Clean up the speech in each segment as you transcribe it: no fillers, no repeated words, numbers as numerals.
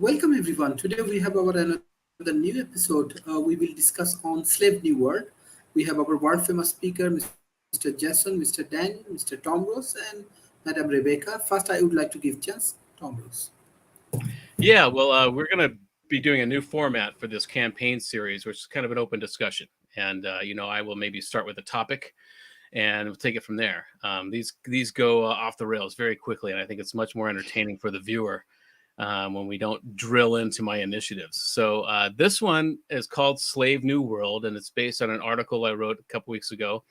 Welcome everyone. Today we have our another new episode. We will discuss on Slave New World. We have our world famous speaker, Mr. Jason, Mr. Daniel, Mr. Tom Rose, and Madam Rebecca. First, I would like to give chance Tom Rose. We're going to be doing a new format for this campaign series, which is kind of an open discussion. And I will maybe start with a topic, and we'll take it from there. These go off the rails very quickly, and I think it's much more entertaining for the viewer when we don't drill into my initiatives. So this one is called Slave New World, and it's based on an article I wrote a couple weeks ago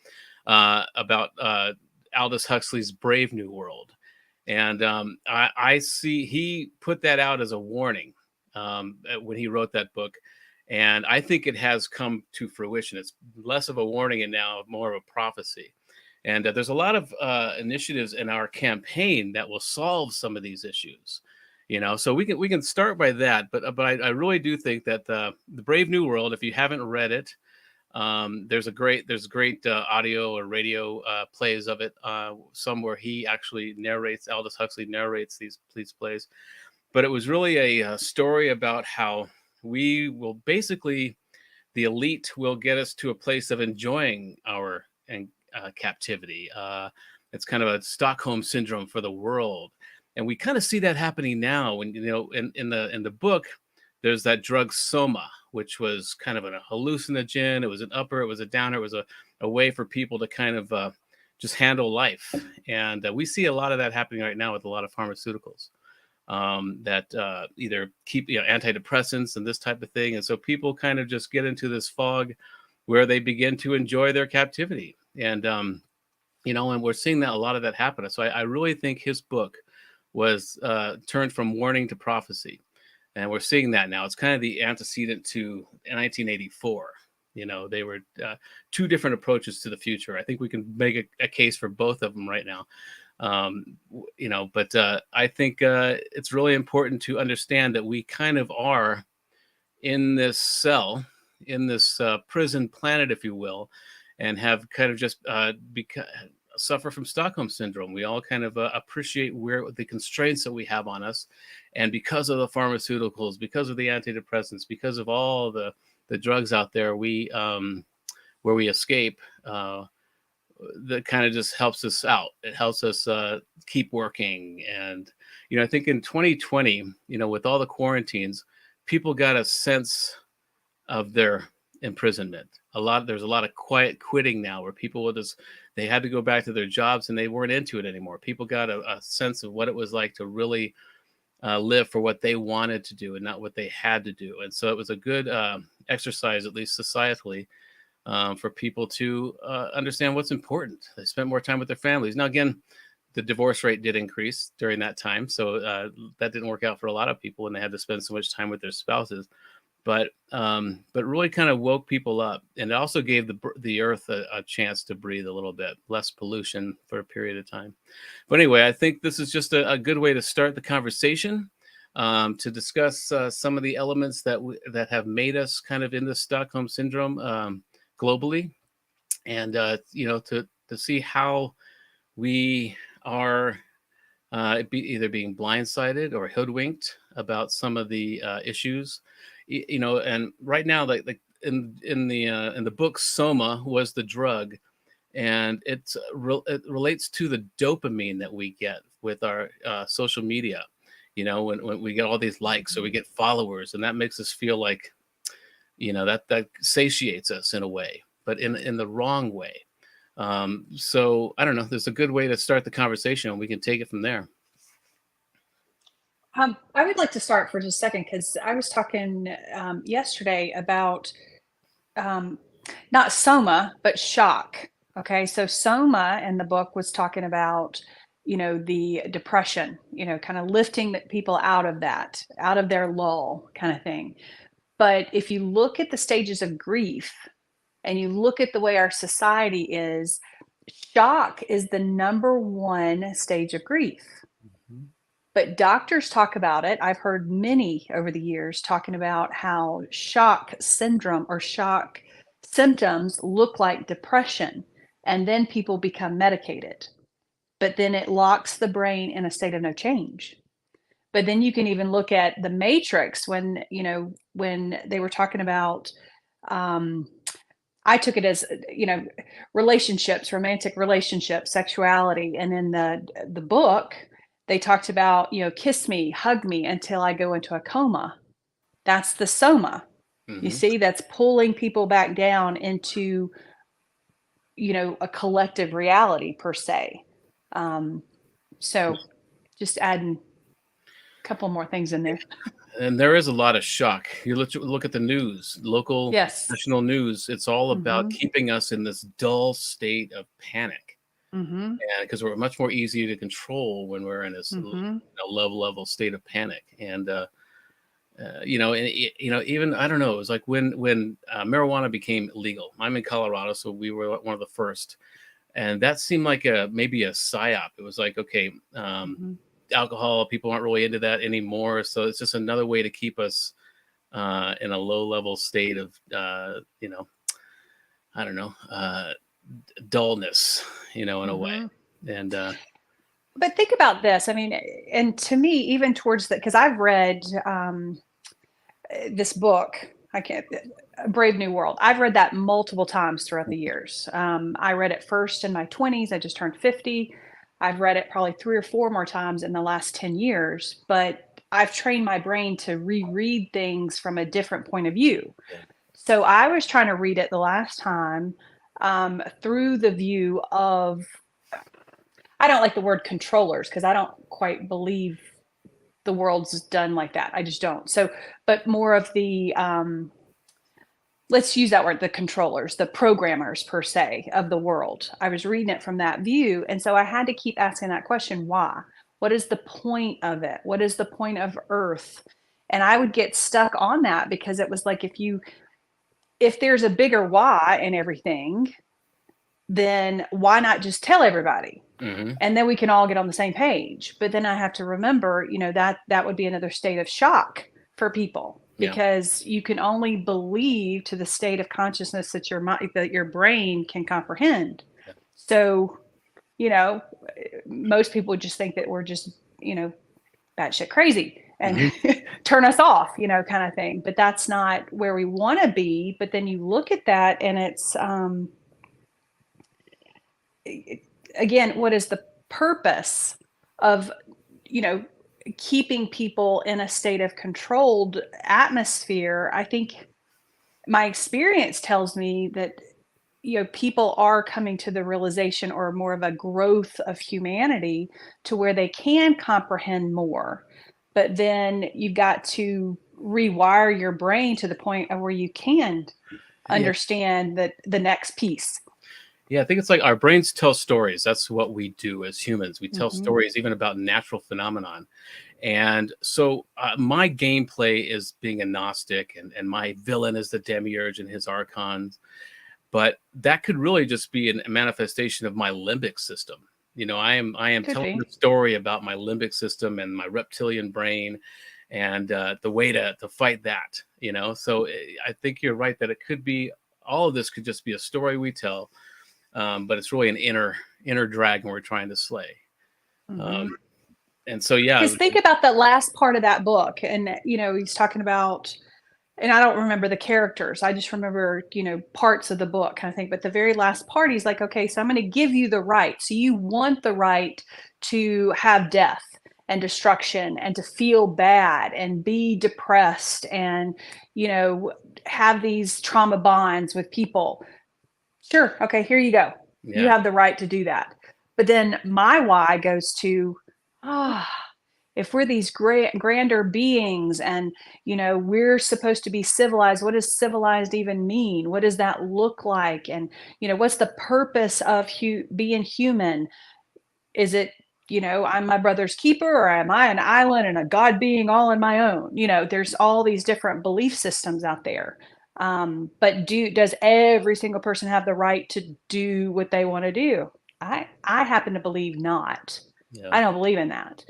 about Aldous Huxley's Brave New World. And I see he put that out as a warning when he wrote that book. And I think it has come to fruition. It's less of a warning and now more of a prophecy. And there's a lot of initiatives in our campaign that will solve some of these issues. So we can start by that. But I really do think that the Brave New World, if you haven't read it, there's great audio or radio plays of it. Some where he actually narrates, Aldous Huxley narrates these plays. But it was really a story about how we will basically, the elite will get us to a place of enjoying our captivity. It's kind of a Stockholm syndrome for the world. And we kind of see that happening now. When in the book, there's that drug soma, which was kind of a hallucinogen. It was an upper, it was a downer. It was a way for people to kind of just handle life. And we see a lot of that happening right now with a lot of pharmaceuticals that either keep antidepressants and this type of thing. And so people kind of just get into this fog where they begin to enjoy their captivity. And, and we're seeing that a lot of that happen. So I really think his book was turned from warning to prophecy. And we're seeing that now. It's kind of the antecedent to 1984. They were two different approaches to the future. I think we can make a case for both of them right now. But I think it's really important to understand that we kind of are in this cell, in this prison planet, if you will, and have kind of just suffer from Stockholm syndrome. We all kind of appreciate the constraints that we have on us. And because of the pharmaceuticals, because of the antidepressants, because of all the drugs out there, where we escape, that kind of just helps us out. It helps us keep working. And, I think in 2020, with all the quarantines, people got a sense of their imprisonment. There's a lot of quiet quitting now, where people they had to go back to their jobs and they weren't into it anymore. People got a sense of what it was like to really live for what they wanted to do and not what they had to do. And so it was a good exercise, at least societally, for people to understand what's important. They spent more time with their families. Now, again, the divorce rate did increase during that time. So that didn't work out for a lot of people when they had to spend so much time with their spouses. But really kind of woke people up, and it also gave the earth a chance to breathe a little bit, less pollution for a period of time. But anyway, I think this is just a good way to start the conversation, to discuss some of the elements that have made us kind of in the Stockholm syndrome globally, and to see how we are either being blindsided or hoodwinked about some of the issues. And right now, like in the book, Soma was the drug, and it relates to the dopamine that we get with our social media. When we get all these likes or we get followers, and that makes us feel like, that satiates us in a way, but in the wrong way. So I don't know. There's a good way to start the conversation, and we can take it from there. I would like to start for just a second, because I was talking yesterday about not soma, but shock. Okay, so soma in the book was talking about, the depression, kind of lifting people out of that, out of their lull kind of thing. But if you look at the stages of grief and you look at the way our society is, shock is the number one stage of grief. But doctors talk about it. I've heard many over the years talking about how shock syndrome or shock symptoms look like depression, and then people become medicated. But then it locks the brain in a state of no change. But then you can even look at the Matrix when, when they were talking about, I took it as, relationships, romantic relationships, sexuality. And in the book, they talked about, kiss me, hug me until I go into a coma. That's the soma. You see, that's pulling people back down into, a collective reality per se. So just adding a couple more things in there. And there is a lot of shock. You look at the news, local, Yes. national news. It's all about keeping us in this dull state of panic, and because we're much more easy to control when we're in this low level state of panic. And even I don't know. It was like when marijuana became legal. I'm in Colorado, so we were one of the first, and that seemed like maybe a psyop. It was like, okay, alcohol, people aren't really into that anymore, so it's just another way to keep us in a low level state of I don't know, dullness, in a way. And but think about this. I mean, and to me, even towards because I've read this book, Brave New World. I've read that multiple times throughout the years. I read it first in my 20s. I just turned 50. I've read it probably 3 or 4 more times in the last 10 years, but I've trained my brain to reread things from a different point of view. So I was trying to read it the last time through the view of, I don't like the word controllers because I don't quite believe the world's done like that. I just don't. So, but more of the, let's use that word, the controllers, the programmers per se of the world. I was reading it from that view. And so I had to keep asking that question, why? What is the point of it? What is the point of Earth? And I would get stuck on that because it was like, if there's a bigger why in everything, then why not just tell everybody? And then we can all get on the same page. But then I have to remember, that would be another state of shock for people. Because you can only believe to the state of consciousness that your brain can comprehend. So, most people would just think that we're just, batshit crazy and turn us off, kind of thing. But that's not where we want to be. But then you look at that and it's, again, what is the purpose of, keeping people in a state of controlled atmosphere? I think my experience tells me that, people are coming to the realization or more of a growth of humanity to where they can comprehend more. But then you've got to rewire your brain to the point of where you can understand the next piece. Yeah, I think it's like our brains tell stories. That's what we do as humans. We tell stories even about natural phenomenon. And so my gameplay is being a Gnostic, and my villain is the Demiurge and his archons. But that could really just be a manifestation of my limbic system. I am telling the story about my limbic system and my reptilian brain and the way to fight that, So I think you're right that it could be, all of this could just be a story we tell. But it's really an inner dragon we're trying to slay. And so, because think about the last part of that book, and he's talking about, and I don't remember the characters, I just remember parts of the book kind of thing. But the very last part, he's like, okay, so I'm going to give you the right. So you want the right to have death and destruction and to feel bad and be depressed and have these trauma bonds with people. Sure. Okay, here you go. You have the right to do that. But then my why goes to, if we're these grander beings and, we're supposed to be civilized, what does civilized even mean? What does that look like? And, what's the purpose of being human? Is it, I'm my brother's keeper, or am I an island and a God being all on my own? There's all these different belief systems out there. But does every single person have the right to do what they want to do? I happen to believe not. I don't believe in that.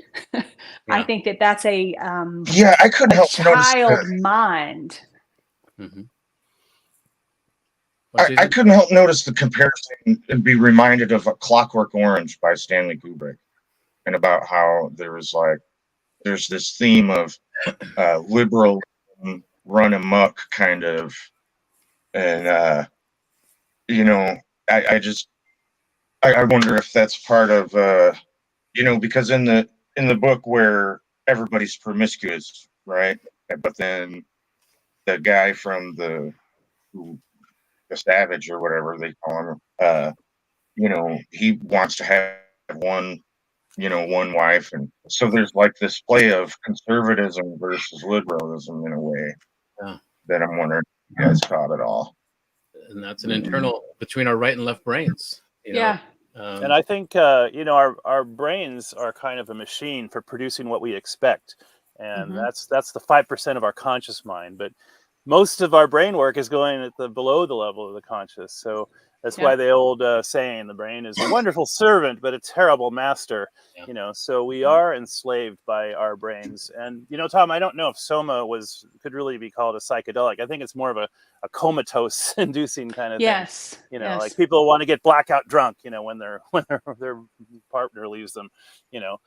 I think that that's a I couldn't help child mind. I couldn't help notice the comparison and be reminded of A Clockwork Orange by Stanley Kubrick, and about how there was like there's this theme of liberal run amok kind of, and you know, I wonder if that's part of you know, because in the book where everybody's promiscuous, right? But then the guy from the savage or whatever they call him, you know, he wants to have one, you know, one wife, and so there's like this play of conservatism versus liberalism in a way that I'm wondering if you guys caught it all. And that's an internal between our right and left brains. You know? Yeah. And I think our brains are kind of a machine for producing what we expect, and that's the 5% of our conscious mind. But most of our brain work is going at the below the level of the conscious. So that's why the old saying, the brain is a wonderful servant, but a terrible master. Yeah. You know, so we are enslaved by our brains. And, you know, Tom, I don't know if soma could really be called a psychedelic. I think it's more of a comatose inducing kind of thing. You know, like people want to get blackout drunk, you know, when their partner leaves them, you know.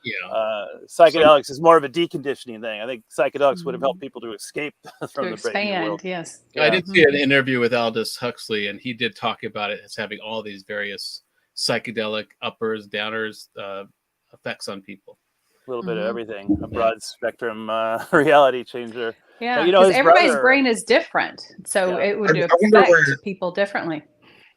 Psychedelics is more of a deconditioning thing. I think psychedelics would have helped people to escape from the brain world. Yes. I did see an interview with Aldous Huxley, and he did talk about it as having all these various psychedelic uppers, downers effects on people. A little bit of everything, a broad spectrum reality changer. Yeah, but, you know, because everybody's brain is different, so it would affect people differently.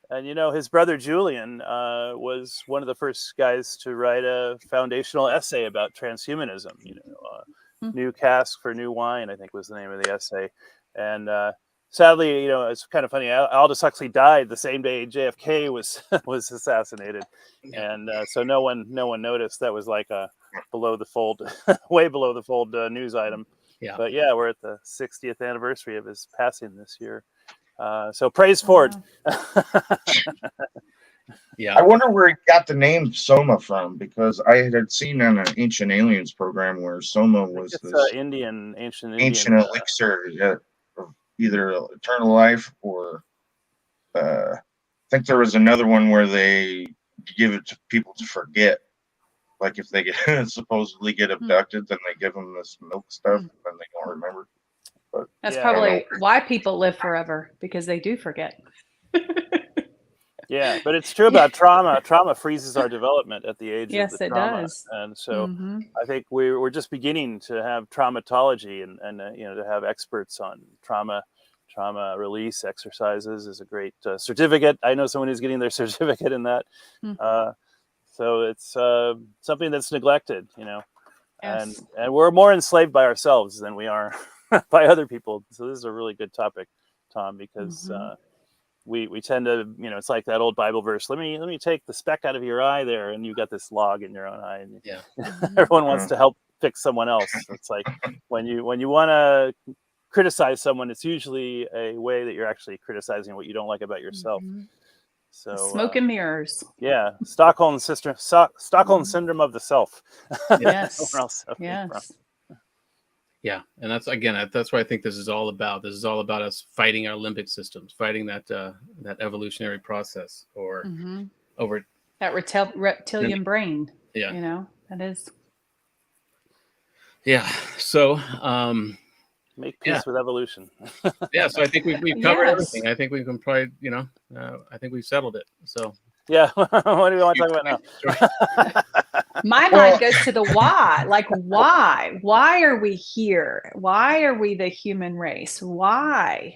And you know, his brother Julian was one of the first guys to write a foundational essay about transhumanism. You know, New Cask for New Wine, I think was the name of the essay. And sadly, you know, it's kind of funny. Aldous Huxley died the same day JFK was assassinated, and so no one noticed. That was like a below the fold, way below the fold news item. Yeah. But yeah, we're at the 60th anniversary of his passing this year. So praise Ford. Yeah. I wonder where he got the name Soma from, because I had seen on an Ancient Aliens program where Soma was this ancient elixir of either eternal life or I think there was another one where they give it to people to forget. Like if they supposedly get abducted, then they give them this milk stuff, and then they don't remember. But that's probably why people live forever, because they do forget. Yeah, but it's true about trauma. Trauma freezes our development at the age of the trauma. Does. And so I think we're just beginning to have traumatology and you know, to have experts on trauma release exercises is a great certificate. I know someone who's getting their certificate in that. So it's something that's neglected, you know, and we're more enslaved by ourselves than we are by other people. So this is a really good topic, Tom, because we tend to, you know, it's like that old Bible verse. Let me take the speck out of your eye there, and you got this log in your own eye. And everyone wants to help fix someone else. It's like when you want to criticize someone, it's usually a way that you're actually criticizing what you don't like about yourself. So smoke and mirrors. Yeah, Stockholm syndrome of the self. Yes. Yeah, and that's what I think this is all about. This is all about us fighting our limbic systems, fighting that evolutionary process, or over that reptilian brain. Yeah, you know, that is. Yeah. So. Make peace with evolution. Yeah, so I think we've covered everything. I think we can probably, you know, I think we've settled it. So yeah, what do we want to talk about now? My mind goes to the why. Like, why? Why are we here? Why are we the human race? Why?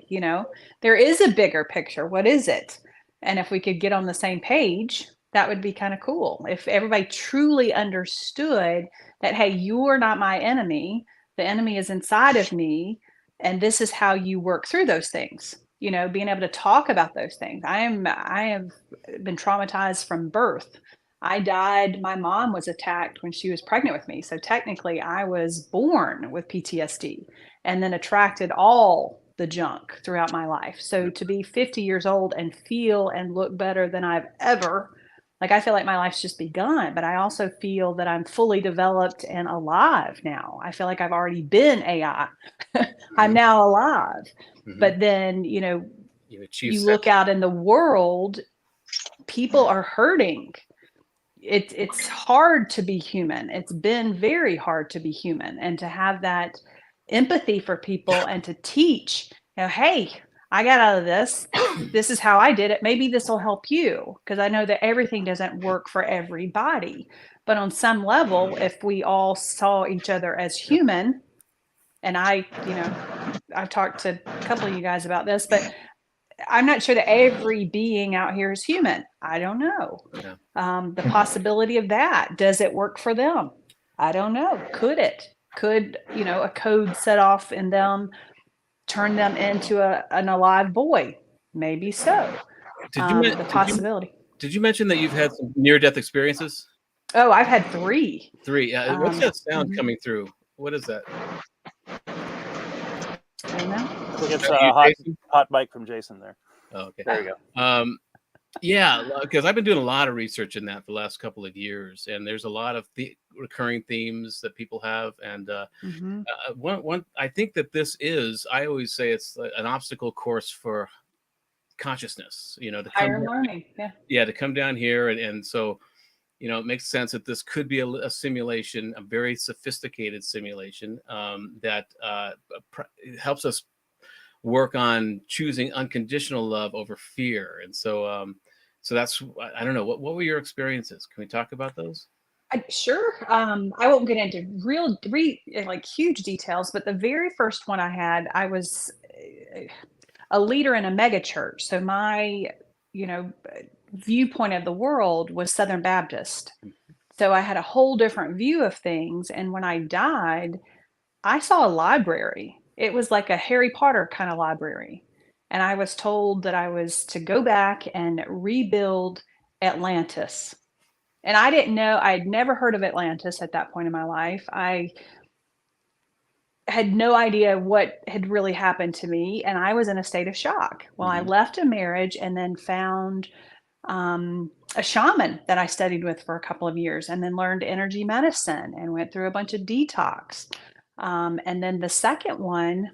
You know, there is a bigger picture. What is it? And if we could get on the same page, that would be kind of cool. If everybody truly understood that, hey, you're not my enemy. The enemy is inside of me, and this is how you work through those things. You know, being able to talk about those things. I have been traumatized from birth. I died. My mom was attacked when she was pregnant with me. So technically I was born with PTSD and then attracted all the junk throughout my life. So to be 50 years old and feel and look better than I've ever, like, I feel like my life's just begun, but I also feel that I'm fully developed and alive now. I feel like I've already been AI. I'm now alive. But then, you know, you look out in the world, people are hurting. it's hard to be human. It's been very hard to be human, and to have that empathy for people and to teach, hey, I got out of this. This is how I did it. Maybe this will help you, because I know that everything doesn't work for everybody. But on some level, if we all saw each other as human, and I've talked to a couple of you guys about this, but I'm not sure that every being out here is human. I don't know. Yeah. The possibility of that, does it work for them? I don't know. Could it? Could, a code set off in them turn them into an alive boy? Maybe so. The possibility. Did you mention that you've had some near-death experiences? Oh, I've had 3. 3. What's that sound coming through? What is that? I don't know. I think it's a hot mic from Jason there. Oh, okay. There you go. Yeah, because I've been doing a lot of research in that for the last couple of years, and there's a lot of recurring themes that people have. And one, I think that this is, I always say it's an obstacle course for consciousness. To come higher learning. Yeah, to come down here, and so it makes sense that this could be a simulation, a very sophisticated simulation that helps us work on choosing unconditional love over fear. And so that's, I don't know, what were your experiences? Can we talk about those? Sure. I won't get into huge details, but the very first one I had, I was a leader in a mega church. So my, viewpoint of the world was Southern Baptist. So I had a whole different view of things. And when I died, I saw a library. It was like a Harry Potter kind of library. And I was told that I was to go back and rebuild Atlantis. And I didn't know, I'd never heard of Atlantis at that point in my life. I had no idea what had really happened to me. And I was in a state of shock. Well, I left a marriage and then found a shaman that I studied with for a couple of years, and then learned energy medicine and went through a bunch of detox. And then the second one,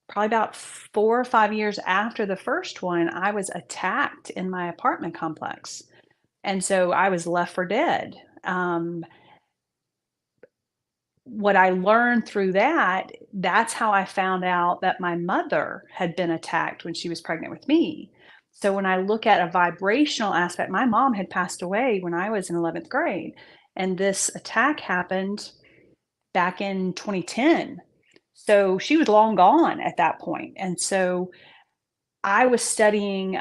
probably about 4 or 5 years after the first one, I was attacked in my apartment complex. And so I was left for dead. What I learned through that's how I found out that my mother had been attacked when she was pregnant with me. So when I look at a vibrational aspect, my mom had passed away when I was in 11th grade. And this attack happened back in 2010. So she was long gone at that point. And so I was studying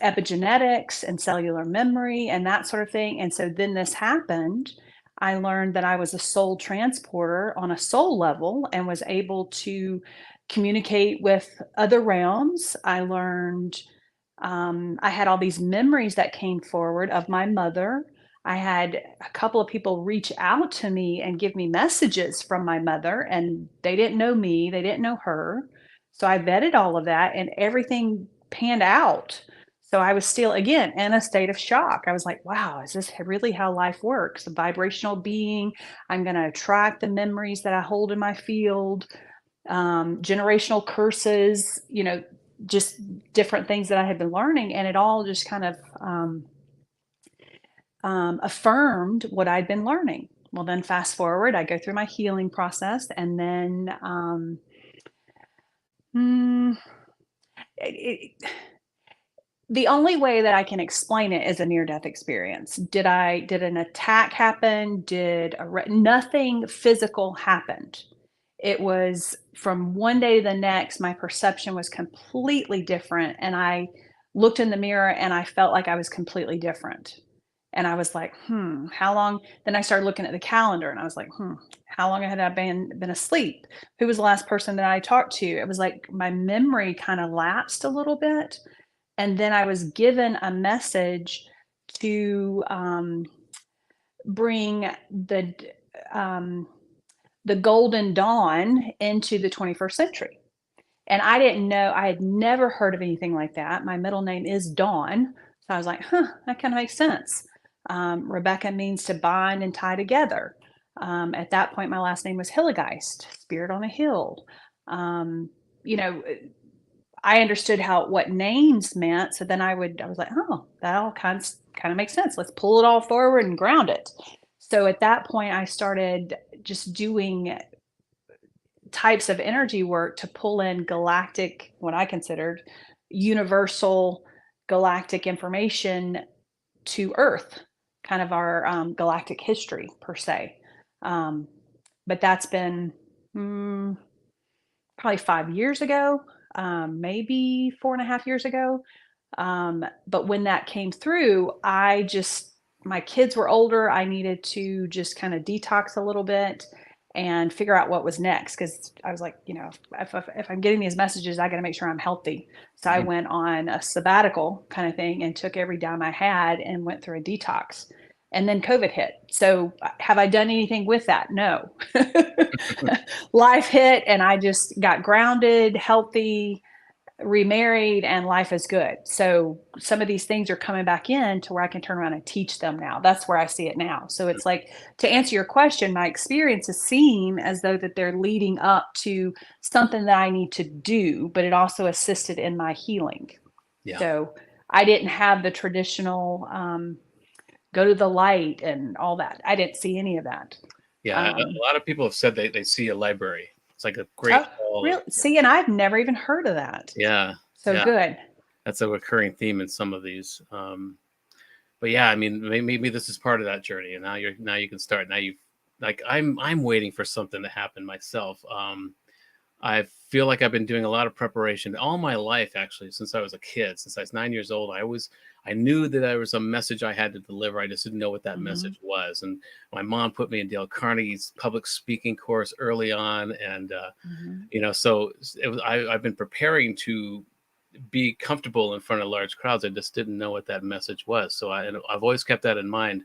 epigenetics and cellular memory and that sort of thing. And so then this happened. I learned that I was a soul transporter on a soul level and was able to communicate with other realms. I learned I had all these memories that came forward of my mother. I had a couple of people reach out to me and give me messages from my mother, and they didn't know me, they didn't know her. So I vetted all of that and everything panned out. So I was still, again, in a state of shock. I was like, wow, is this really how life works? A vibrational being. I'm going to attract the memories that I hold in my field, generational curses, just different things that I had been learning. And it all just kind of affirmed what I'd been learning. Well, then fast forward, I go through my healing process, and then the only way that I can explain it is a near-death experience. Did an attack happen? Nothing physical happened. It was from one day to the next, my perception was completely different. And I looked in the mirror and I felt like I was completely different. And I was like, how long? Then I started looking at the calendar and I was like, how long had I been asleep? Who was the last person that I talked to? It was like my memory kind of lapsed a little bit. And then I was given a message to bring the golden dawn into the 21st century. And I didn't know, I had never heard of anything like that. My middle name is Dawn. So I was like, that kind of makes sense. Rebecca means to bind and tie together. At that point, my last name was Hillegeist, spirit on a hill. I understood what names meant. So then I was like, oh, that all kind of makes sense. Let's pull it all forward and ground it. So at that point, I started just doing types of energy work to pull in galactic, what I considered universal galactic information to Earth, kind of our galactic history per se. But that's been probably 5 years ago, maybe 4.5 years ago. But when that came through, my kids were older. I needed to just kind of detox a little bit and figure out what was next. Cause I was like, if I'm getting these messages, I got to make sure I'm healthy. So I went on a sabbatical kind of thing and took every dime I had and went through a detox. And then COVID hit. So have I done anything with that? No. Life hit and I just got grounded, healthy, remarried, and life is good. So some of these things are coming back in to where I can turn around and teach them now. That's where I see it now. So it's like, to answer your question, my experiences seem as though that they're leading up to something that I need to do, but it also assisted in my healing. Yeah. So I didn't have the traditional go to the light and all that. I didn't see any of that. Yeah, a lot of people have said they see a library. It's like a great hall. Really? See, and I've never even heard of that. Yeah. So yeah. good. That's a recurring theme in some of these. But yeah, I mean, maybe this is part of that journey, and now you can start. Now I'm waiting for something to happen myself. I feel like I've been doing a lot of preparation all my life, actually, since I was a kid. Since I was 9 years old, I knew that there was a message I had to deliver. I just didn't know what that message was. And my mom put me in Dale Carnegie's public speaking course early on, and so I've been preparing to be comfortable in front of large crowds. I just didn't know what that message was. So I've always kept that in mind.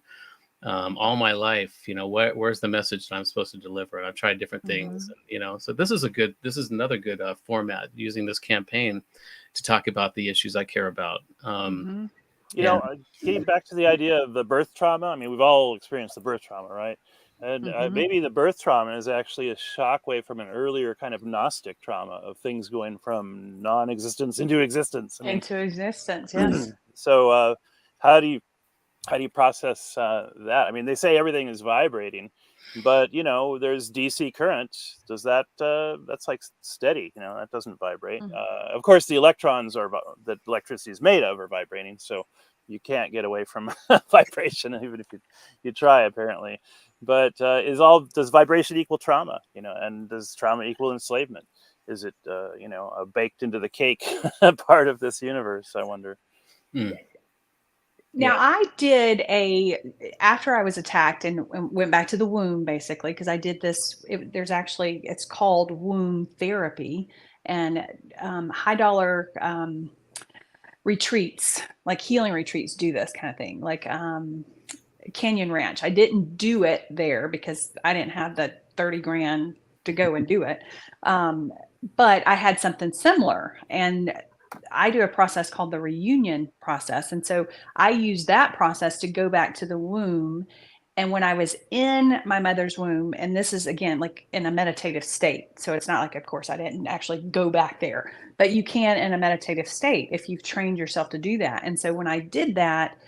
All my life, where's the message that I'm supposed to deliver? And I've tried different things, and, so this is another good format, using this campaign to talk about the issues I care about. Getting back to the idea of the birth trauma. I mean, we've all experienced the birth trauma, right? And maybe the birth trauma is actually a shockwave from an earlier kind of Gnostic trauma of things going from non-existence into existence. Into existence, yes. So how do you process that? I mean, they say everything is vibrating, but there's DC current. Does that that's like steady? That doesn't vibrate. Of course, the electrons that electricity is made of are vibrating, so you can't get away from vibration, even if you try, apparently. But does vibration equal trauma? And does trauma equal enslavement? Is it a baked into the cake part of this universe? I wonder. Now, I did after I was attacked and went back to the womb, basically, because I did this. It's called womb therapy, and high dollar retreats, like healing retreats, do this kind of thing, like Canyon Ranch. I didn't do it there because I didn't have the 30 grand to go and do it. But I had something similar, and I do a process called the reunion process. And so I use that process to go back to the womb. And when I was in my mother's womb, and this is again, like in a meditative state. So it's not like, of course, I didn't actually go back there, but you can in a meditative state if you've trained yourself to do that. And so when I did that,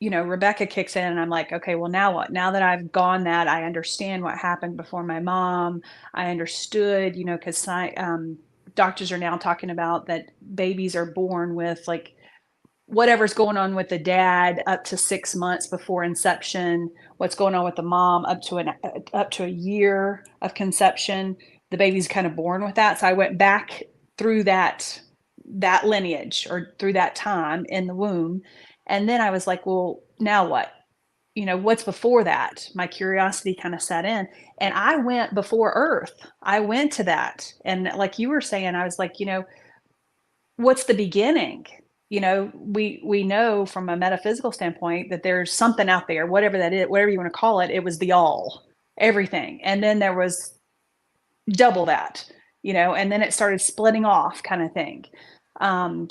Rebecca kicks in and I'm like, okay, well, now what? Now that I've gone that, I understand what happened before my mom. I understood, because doctors are now talking about that babies are born with like whatever's going on with the dad up to 6 months before inception, what's going on with the mom up to a year of conception. The baby's kind of born with that. So I went back through that lineage or through that time in the womb. And then I was like, well, now what? What's before that? My curiosity kind of set in, and I went before Earth. I went to that. And like you were saying, I was like, what's the beginning? We know from a metaphysical standpoint that there's something out there, whatever that is, whatever you want to call it. It was the all, everything. And then there was double that, and then it started splitting off kind of thing.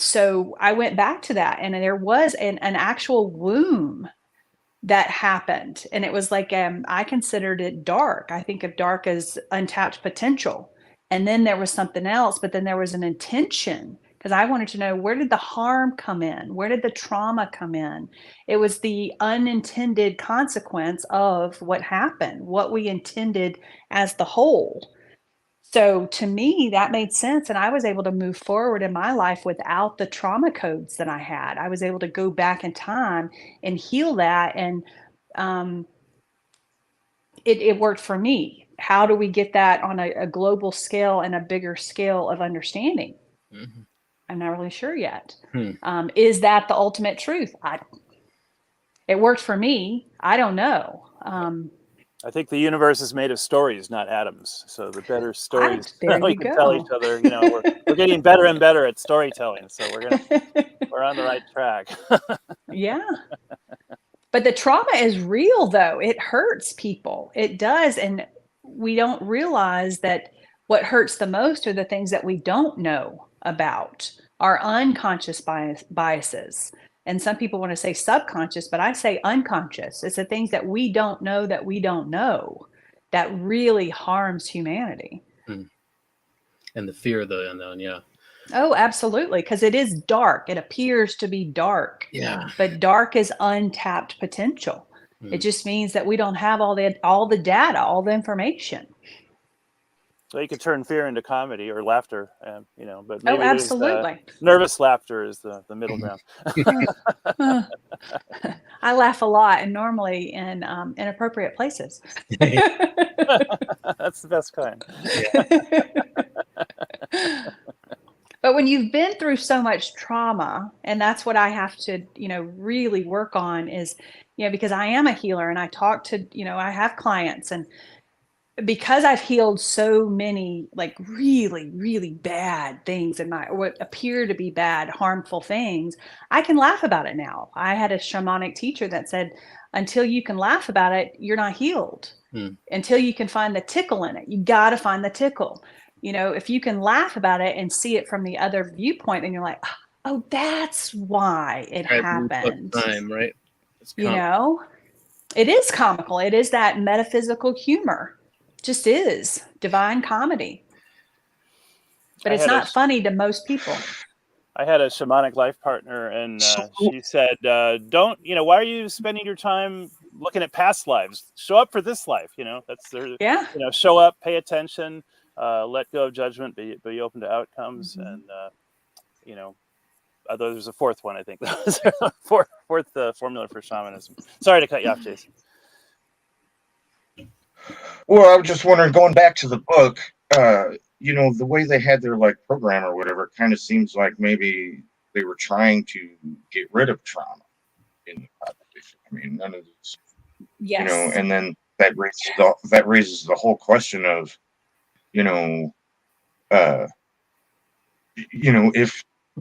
So I went back to that, and there was an actual womb that happened. And it was like, I considered it dark. I think of dark as untapped potential. And then there was something else, but then there was an intention, because I wanted to know, where did the harm come in? Where did the trauma come in? It was the unintended consequence of what happened, what we intended as the whole. So to me, that made sense. And I was able to move forward in my life without the trauma codes that I had. I was able to go back in time and heal that. And it worked for me. How do we get that on a global scale and a bigger scale of understanding? Mm-hmm. I'm not really sure yet. Hmm. Is that the ultimate truth? It worked for me. I don't know. I think the universe is made of stories, not atoms. So the better stories there we you can tell go. each other, you know, we're getting better and better at storytelling. So we're on the right track. Yeah. But the trauma is real, though. It hurts people. It does. And we don't realize that what hurts the most are the things that we don't know about, our unconscious biases. And some people want to say subconscious, but I say unconscious. It's the things that we don't know that really harms humanity. Hmm. And the fear of the unknown, yeah. Oh, absolutely. Because it is dark. It appears to be dark. Yeah. But dark is untapped potential. It just means that we don't have all the data, all the information. So you could turn fear into comedy or laughter, you know, but maybe absolutely. Nervous laughter is the middle ground. I laugh a lot, and normally in inappropriate places. That's the best kind. Yeah. But when you've been through so much trauma, and that's what I have to, really work on is, because I am a healer and I talk to, I have clients, and because I've healed so many like really, really bad things in what appear to be bad, harmful things, I can laugh about it now. I had a shamanic teacher that said, until you can laugh about it, you're not healed. Until you can find the tickle in it, you got to find the tickle. If you can laugh about it and see it from the other viewpoint, then you're like, oh, that's why it happened. Time, right? It is comical. It is that metaphysical humor. Just is divine comedy. But it's not funny to most people. I had a shamanic life partner, and she said, don't, why are you spending your time looking at past lives? Show up for this life. That's their, show up, pay attention, let go of judgment, be open to outcomes. And, although there's a fourth one, I think that was fourth formula for shamanism. Sorry to cut you off, Jason. Well, I was just wondering, going back to the book, the way they had their like program or whatever, kind of seems like maybe they were trying to get rid of trauma in the population. I mean, none of this, and then that raises the whole question of,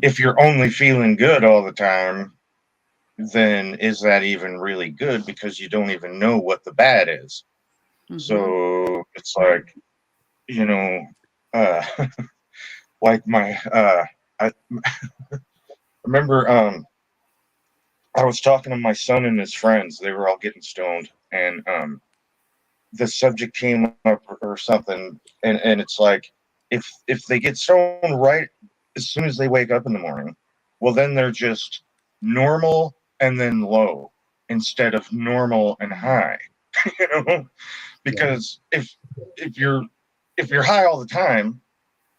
if you're only feeling good all the time, then is that even really good? Because you don't even know what the bad is. Mm-hmm. So it's like, like I remember I was talking to my son and his friends. They were all getting stoned, and the subject came up or something, and it's like, if they get stoned right as soon as they wake up in the morning, well, then they're just normal and then low instead of normal and high. Because if you're high all the time,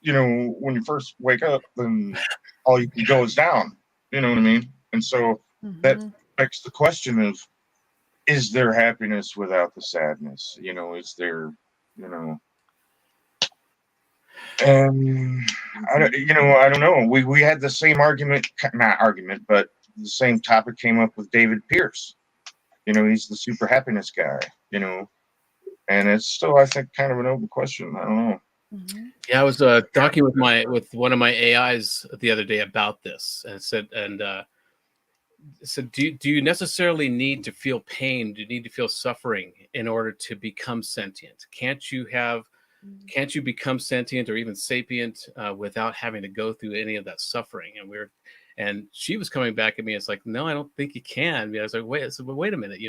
when you first wake up, then all you can go is down. You know what I mean? And so that begs the question of, is there happiness without the sadness? Is there, I don't know. We had the same but the same topic came up with David Pierce. He's the super happiness guy, and it's still, I think, kind of an open question. I don't know. Yeah, I was talking with one of my AIs the other day about this, and said, do you necessarily need to feel pain? Do you need to feel suffering in order to become sentient? Can't you become sentient or even sapient without having to go through any of that suffering? And she was coming back at me. It's like, no, I don't think you can. I was like, wait a minute.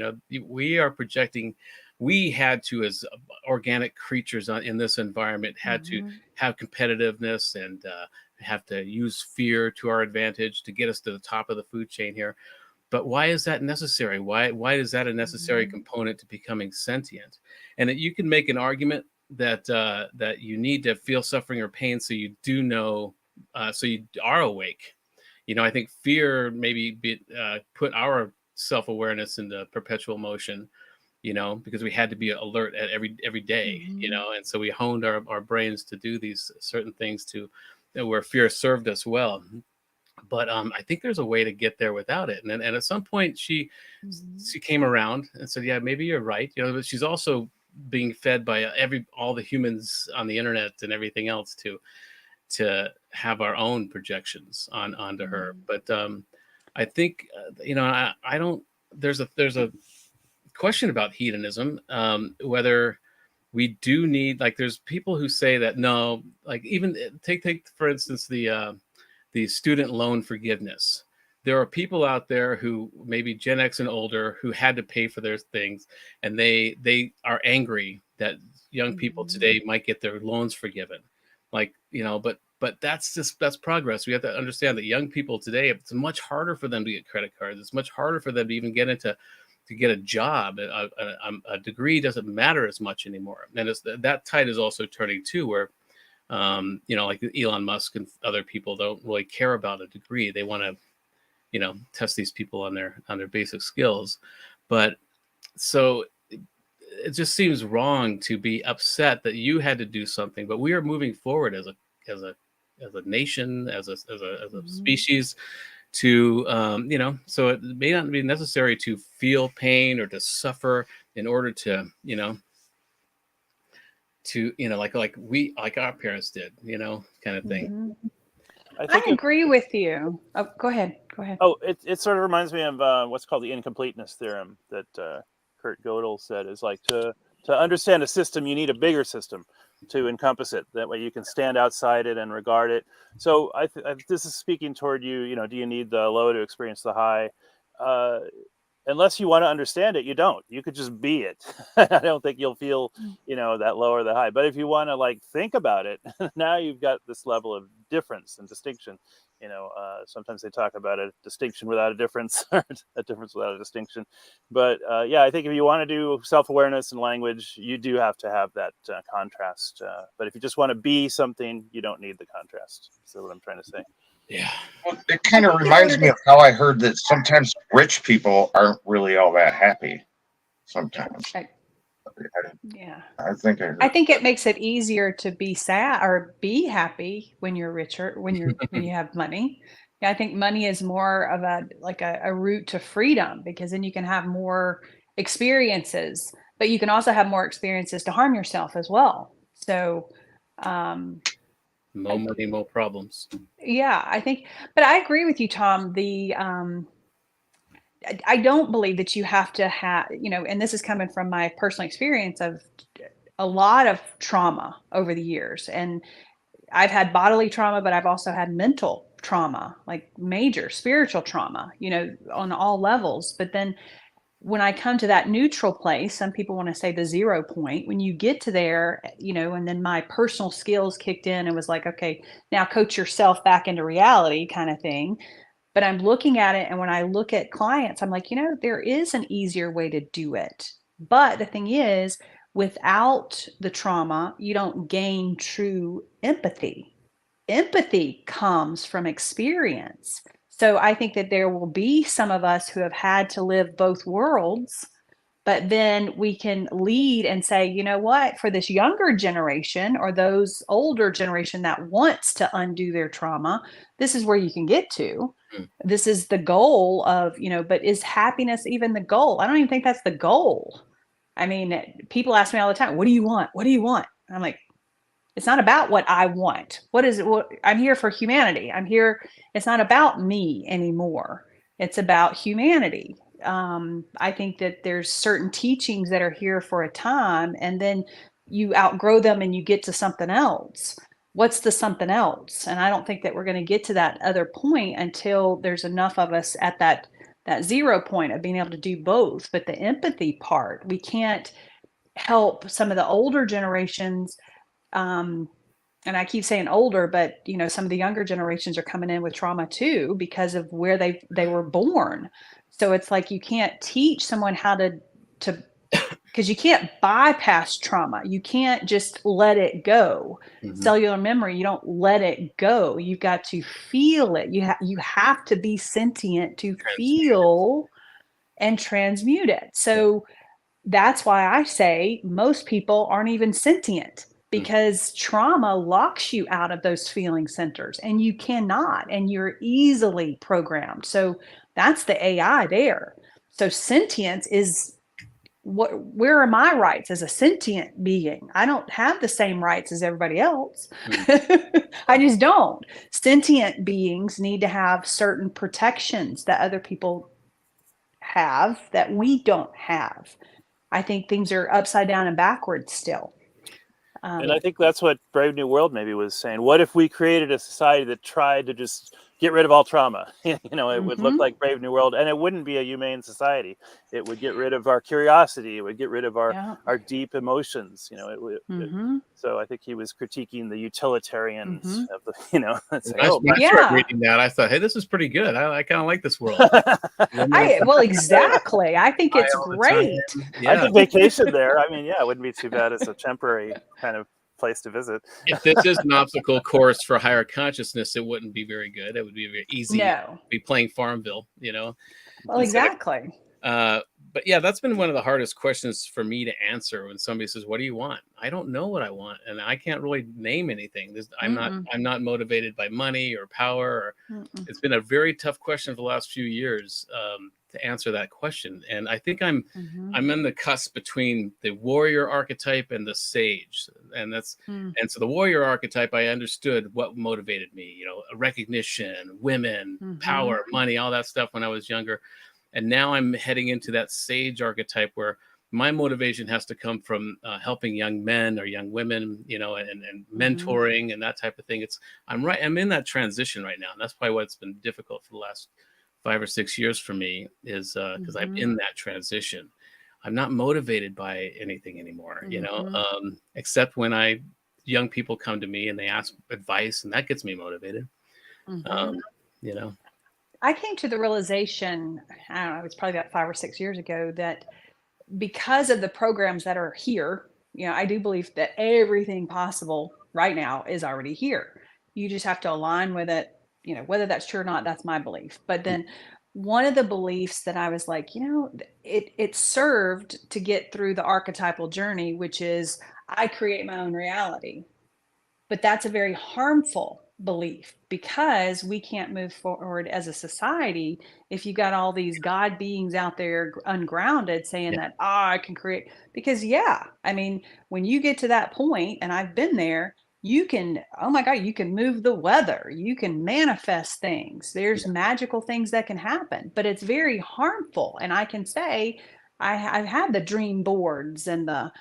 We are projecting we had to, as organic creatures in this environment, had to have competitiveness and have to use fear to our advantage to get us to the top of the food chain here. But why is that necessary? Why is that a necessary component to becoming sentient? And that you can make an argument that that you need to feel suffering or pain so you do know, so you are awake. I think fear maybe put our self-awareness into perpetual motion, because we had to be alert at every day, and so we honed our brains to do these certain things where fear served us well. But I think there's a way to get there without it. And at some point she came around and said, yeah, maybe you're right. But she's also being fed by all the humans on the internet and everything else to have our own projections onto her. But I think, I don't, there's a question about hedonism, whether we do need, like, there's people who say that, no, like, even take for instance, the student loan forgiveness. There are people out there who maybe Gen X and older who had to pay for their things, and they are angry that young people today might get their loans forgiven. Like, but that's progress. We have to understand that young people today, it's much harder for them to get credit cards. It's much harder for them to even get a job. A degree doesn't matter as much anymore. And that tide is also turning too, where like Elon Musk and other people don't really care about a degree. They want to, test these people on their basic skills. But so it just seems wrong to be upset that you had to do something. But we are moving forward as a nation, as a species, to so it may not be necessary to feel pain or to suffer in order to like our parents did, kind of thing. I agree with you. Oh, go ahead. Oh, it sort of reminds me of what's called the incompleteness theorem that Kurt Gödel said, is like to understand a system, you need a bigger system to encompass it. That way you can stand outside it and regard it. So this is speaking toward you, do you need the low to experience the high? Unless you want to understand it, you don't. You could just be it. I don't think you'll feel, that low or the high. But if you want to think about it, now you've got this level of difference and distinction. Sometimes they talk about a distinction without a difference, or a difference without a distinction. But I think if you want to do self-awareness and language, you do have to have that contrast. But if you just want to be something, you don't need the contrast. That's what I'm trying to say. Yeah. Well, it kind of reminds me of how I heard that sometimes rich people aren't really all that happy. Sometimes. Yeah. I think it makes it easier to be sad or be happy when you're richer, when you have money. Yeah, I think money is more of a route to freedom, because then you can have more experiences, but you can also have more experiences to harm yourself as well. So more money, more problems. Yeah, I think, but I agree with you, Tom. I don't believe that you have to have, and this is coming from my personal experience of a lot of trauma over the years. And I've had bodily trauma, but I've also had mental trauma, like major spiritual trauma, on all levels. But then when I come to that neutral place, some people want to say the 0 point, when you get to there, and then my personal skills kicked in and was like, okay, now coach yourself back into reality kind of thing. But I'm looking at it, and when I look at clients, I'm like, there is an easier way to do it. But the thing is, without the trauma, you don't gain true empathy. Empathy comes from experience. So I think that there will be some of us who have had to live both worlds, but then we can lead and say, you know what, for this younger generation or those older generation that wants to undo their trauma, this is where you can get to. This is the goal of, but is happiness even the goal? I don't even think that's the goal. I mean, people ask me all the time, what do you want? What do you want? I'm like, it's not about what I want. I'm here for humanity. I'm here. It's not about me anymore. It's about humanity. I think that there's certain teachings that are here for a time, and then you outgrow them and you get to something else. What's the something else? And I don't think that we're going to get to that other point until there's enough of us at that 0 point of being able to do both. But the empathy part, we can't help some of the older generations. And I keep saying older, but some of the younger generations are coming in with trauma too because of where they were born. So it's like you can't teach someone how to because you can't bypass trauma. You can't just let it go. Mhm. Cellular memory, you don't let it go. You've got to feel it. You have to be sentient to feel and transmute it. So that's why I say most people aren't even sentient, because trauma locks you out of those feeling centers and you cannot, and you're easily programmed. So that's the AI there. So sentience is where are my rights as a sentient being? I don't have the same rights as everybody else. I just don't. Sentient beings need to have certain protections that other people have that we don't have. I think things are upside down and backwards still. And I think that's what Brave New World maybe was saying. What if we created a society that tried to just get rid of all trauma? It would look like Brave New World, and it wouldn't be a humane society. It would get rid of our curiosity. It would get rid of our deep emotions. So I think he was critiquing the utilitarians of the, When I started reading that, I thought, hey, this is pretty good. I kind of like this world. Well, exactly. I think it's great. I could vacation there. I mean, it wouldn't be too bad as a temporary kind of place to visit. If this is an obstacle course for higher consciousness, it wouldn't be very good. It would be very easy to be playing Farmville, Well, exactly. But yeah, that's been one of the hardest questions for me to answer when somebody says, what do you want? I don't know what I want. And I can't really name anything. I'm not motivated by money or power. It's been a very tough question for the last few years to answer that question. And I think I'm in the cusp between the warrior archetype and the sage. And and so the warrior archetype, I understood what motivated me, recognition, women, power, money, all that stuff when I was younger. And now I'm heading into that sage archetype where my motivation has to come from helping young men or young women, and mentoring and that type of thing. I'm in that transition right now. And that's probably what's been difficult for the last 5 or 6 years for me is because I'm in that transition. I'm not motivated by anything anymore, except when young people come to me and they ask advice, and that gets me motivated. I came to the realization, I don't know, it was probably about 5 or 6 years ago, that because of the programs that are here, I do believe that everything possible right now is already here. You just have to align with it, whether that's true or not, that's my belief. But then one of the beliefs that I was like, it served to get through the archetypal journey, which is I create my own reality. But that's a very harmful belief, because we can't move forward as a society if you got all these God beings out there ungrounded saying that I can create. Because I mean, when you get to that point, and I've been there, you can, oh my God, you can move the weather, you can manifest things, there's magical things that can happen, but it's very harmful. And I can say I've had the dream boards and the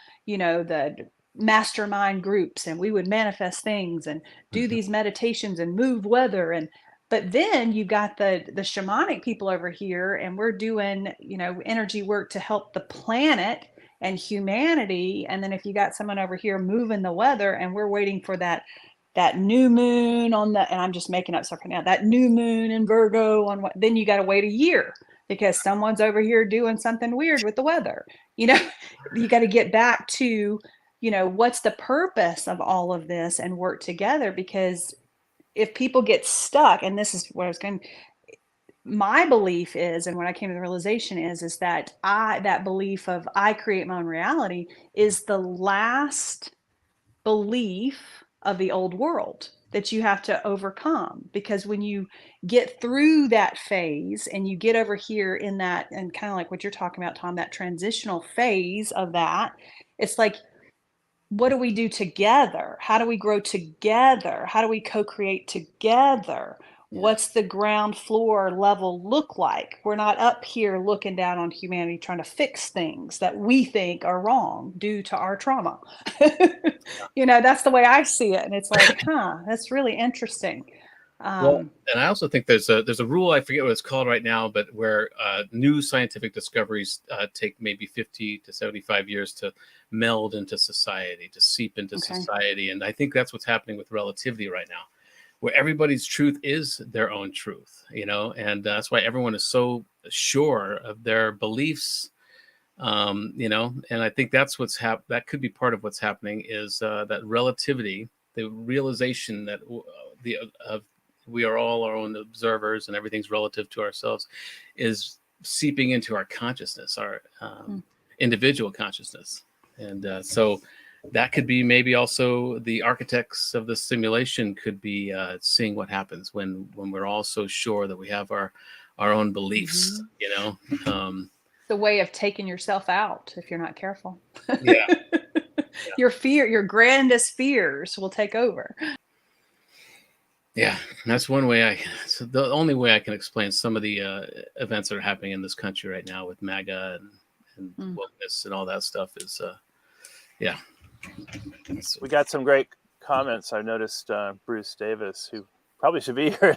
mastermind groups, and we would manifest things and do these meditations and move weather. But then you got the shamanic people over here, and we're doing energy work to help the planet and humanity. And then if you got someone over here moving the weather, and we're waiting for that new moon and I'm just making up stuff right now, that new moon in Virgo then you got to wait a year because someone's over here doing something weird with the weather. You got to get back to what's the purpose of all of this and work together. Because if people get stuck, and this is what I was going, my belief is, and when I came to the realization is that that belief of I create my own reality is the last belief of the old world that you have to overcome. Because when you get through that phase and you get over here in that, and kind of like what you're talking about, Tom, that transitional phase of that, it's like, what do we do together? How do we grow together? How do we co-create together? What's the ground floor level look like? We're not up here looking down on humanity trying to fix things that we think are wrong due to our trauma. That's the way I see it. And it's like, that's really interesting. Well, Um, and I also think there's a rule, I forget what it's called right now, but where new scientific discoveries take maybe 50 to 75 years to meld into society, to seep into okay. society. And I think that's what's happening with relativity right now, where everybody's truth is their own truth, and that's why everyone is so sure of their beliefs, and I think that's that could be part of what's happening is that relativity, the realization that the of we are all our own observers and everything's relative to ourselves, is seeping into our consciousness, our Mm. individual consciousness, and so that could be maybe also the architects of the simulation could be seeing what happens when we're all so sure that we have our own beliefs, um, The way of taking yourself out if you're not careful. yeah. Your grandest fears will take over. Yeah, that's one way so the only way I can explain some of the events that are happening in this country right now with MAGA and Mm. wokeness and all that stuff is, yeah. We got some great comments. I noticed Bruce Davis, who probably should be here.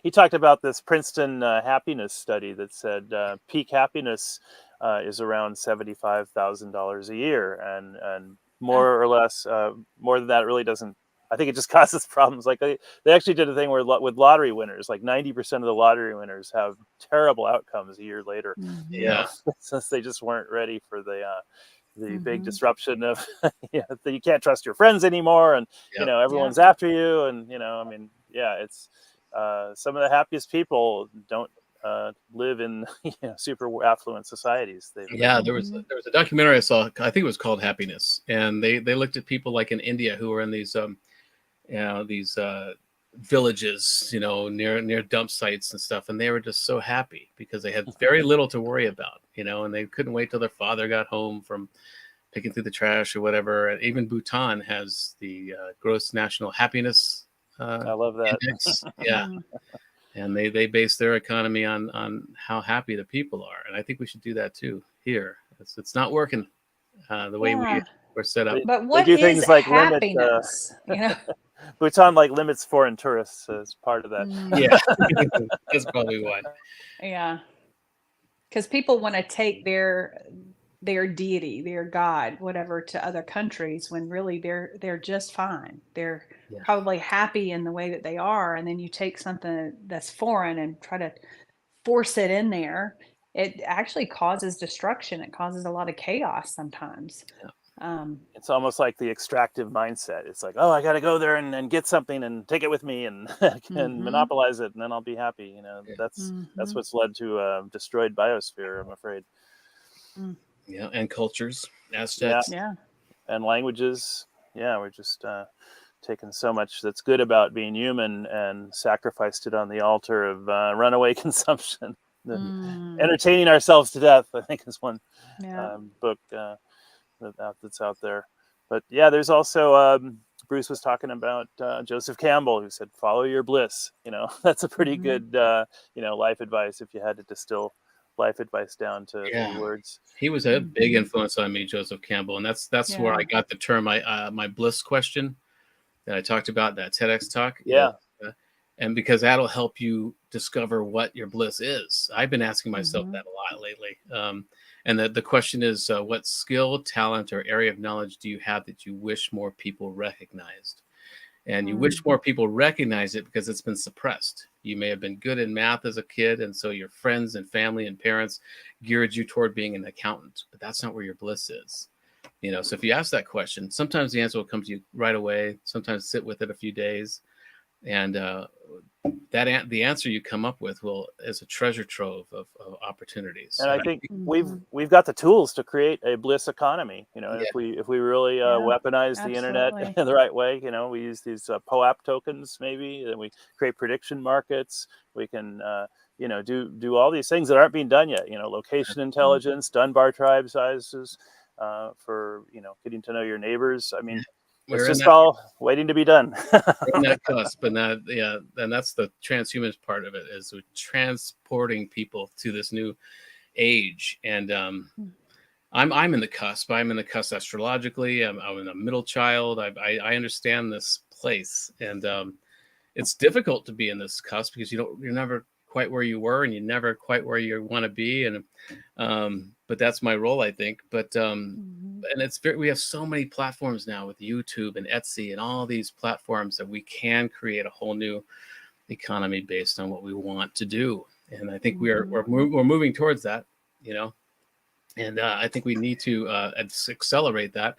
He talked about this Princeton happiness study that said peak happiness is around $75,000 a year, and more or less, more than that really doesn't. I think it just causes problems. Like they actually did a thing where with lottery winners, like 90% of the lottery winners have terrible outcomes a year later. Yeah. Since they just weren't ready for the big Mhm. disruption of that you can't trust your friends anymore, and Yep. everyone's after you, and I mean, yeah, it's some of the happiest people don't live in super affluent societies. They Yeah, there was a documentary I saw. I think it was called Happiness, and they looked at people like in India who were in these these villages, near dump sites and stuff, and they were just so happy because they had very little to worry about, and they couldn't wait till their father got home from picking through the trash or whatever. And even Bhutan has the gross national happiness I love that. index. Yeah, and they base their economy on how happy the people are, and I think we should do that too here. It's not working the way Yeah. we're set up. But They what do is things like limit happiness? Bhutan like limits foreign tourists as part of that. Yeah, that's probably why. Yeah. Because people want to take their deity, their god, whatever, to other countries when really they're just fine. They're Yeah. probably happy in the way that they are, and then you take something that's foreign and try to force it in there. It actually causes destruction. It causes a lot of chaos sometimes. It's almost like the extractive mindset. It's like, oh, I got to go there and get something and take it with me and monopolize it, and then I'll be happy. That's what's led to a destroyed biosphere, I'm afraid. Yeah, and cultures, Aztecs. Yeah. And languages. Yeah, we're just taken so much that's good about being human and sacrificed it on the altar of runaway consumption. Entertaining ourselves to death, I think, is one book that's out there. But yeah, there's also Bruce was talking about Joseph Campbell, who said, "Follow your bliss." That's a pretty good life advice if you had to distill life advice down to a few words. He was a big influence on me, Joseph Campbell, and that's where I got the term my bliss question that I talked about, that TEDx talk. Yeah. And because that'll help you discover what your bliss is. I've been asking myself that a lot lately. And the question is, what skill, talent, or area of knowledge do you have that you wish more people recognized? And you wish more people recognize it because it's been suppressed. You may have been good in math as a kid, and so your friends and family and parents geared you toward being an accountant, but that's not where your bliss is. So if you ask that question, sometimes the answer will come to you right away. Sometimes sit with it a few days. And the answer you come up with is a treasure trove of opportunities. And I think we've got the tools to create a bliss economy. If we really weaponize the internet in the right way, we use these POAP tokens maybe, and we create prediction markets. We can do all these things that aren't being done yet. Location intelligence, Dunbar tribe sizes, for getting to know your neighbors. I mean, it's just all waiting to be done. We're in that cusp, and that's the transhumanist part of it, is we're transporting people to this new age. And I'm in the cusp. I'm in the cusp astrologically. I'm in a middle child. I understand this place, and it's difficult to be in this cusp because you're never quite where you were, and you're never quite where you want to be. And but that's my role, I think. But and we have so many platforms now with YouTube and Etsy and all these platforms that we can create a whole new economy based on what we want to do. And I think we're moving towards that, and I think we need to accelerate that.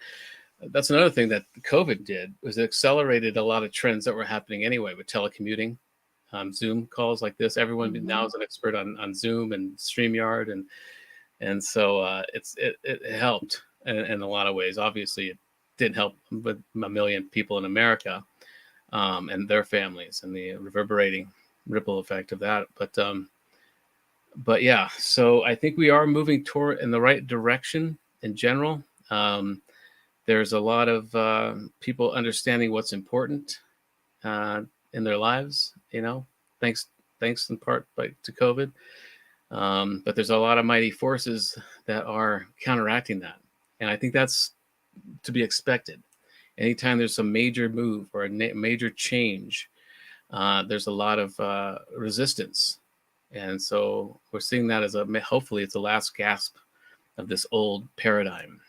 That's another thing that COVID did, was it accelerated a lot of trends that were happening anyway with telecommuting, Zoom calls like this. Everyone now is an expert on Zoom and StreamYard, and so it helped in a lot of ways. Obviously, it didn't help with a million people in America and their families, and the reverberating ripple effect of that. But yeah, so I think we are moving toward in the right direction in general. There's a lot of people understanding what's important in their lives, thanks in part to COVID. But there's a lot of mighty forces that are counteracting that. And I think that's to be expected. Anytime there's a major move or a major change, there's a lot of resistance. And so we're seeing that as hopefully it's the last gasp of this old paradigm,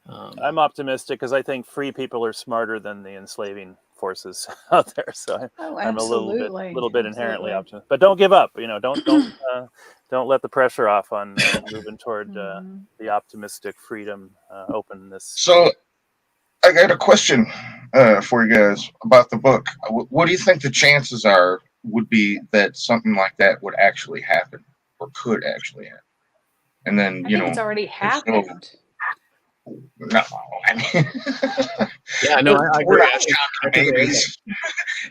I'm optimistic because I think free people are smarter than the enslaving forces out there. So I'm a little bit inherently optimistic. But don't give up. Don't let the pressure off on moving toward the optimistic freedom, openness. So I got a question for you guys about the book. What do you think the chances would be that something like that would actually happen or could actually happen? And then, I think it's already happened. No, I mean, yeah, no, I agree. Shocking babies.